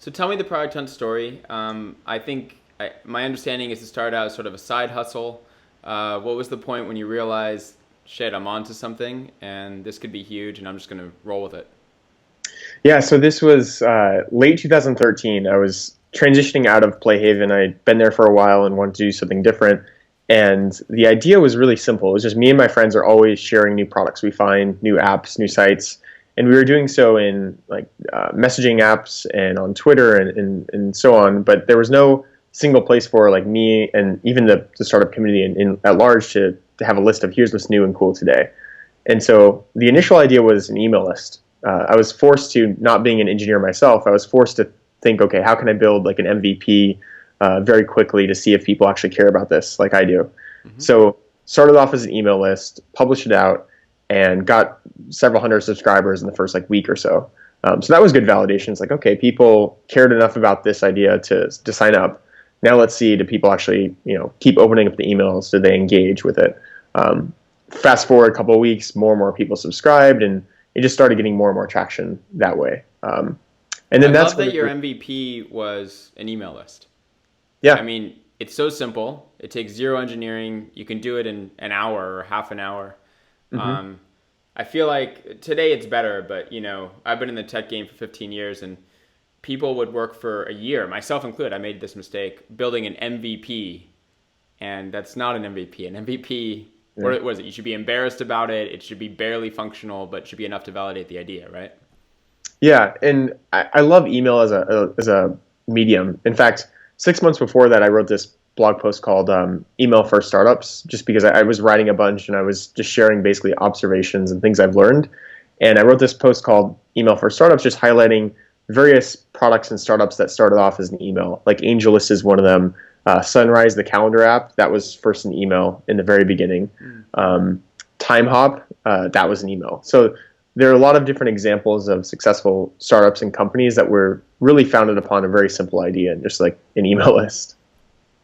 So tell me the Product Hunt story. I think my understanding is to start out as sort of a side hustle. What was the point when you realized, shit, I'm onto something and this could be huge and I'm just going to roll with it? Yeah, so this was late 2013. I was transitioning out of Playhaven. I'd been there for a while and wanted to do something different. And the idea was really simple. It was just me and my friends are always sharing new products. We find new apps, new sites, and we were doing so in like messaging apps and on Twitter and so on. But there was no single place for like me and even the startup community at large to have a list of here's what's new and cool today. And so the initial idea was an email list. I was forced to, not being an engineer myself, I was forced to think, okay, how can I build like an MVP very quickly to see if people actually care about this like I do. Hmm. So started off as an email list, published it out, and got several hundred subscribers in the first like week or so. So that was good validation. It's like, okay, people cared enough about this idea to sign up. Now let's see, do people actually, keep opening up the emails? Do they engage with it? Fast forward a couple of weeks, more and more people subscribed, and it just started getting more and more traction that way. And I then that's love when, that your MVP was an email list. I yeah, mean, it's so simple. It takes zero engineering. You can do it in an hour or half an hour. hmm Um, I feel like today it's better, but I've been in the tech game for 15 years and people would work for a year, myself included. I made this mistake building an MVP, and that's not an MVP. An MVP, yeah. what is it? You should be embarrassed about it. It should be barely functional, but should be enough to validate the idea, right? Yeah, and I love email as a medium. In fact, 6 months before that, I wrote this blog post called "Email for Startups," just because I was writing a bunch and I was just sharing basically observations and things I've learned. And I wrote this post called "Email for Startups," just highlighting various products and startups that started off as an email. Like AngelList is one of them. Sunrise, the calendar app, that was first an email in the very beginning. Mm. TimeHop, that was an email. So there are a lot of different examples of successful startups and companies that were really founded upon a very simple idea and just like an email list.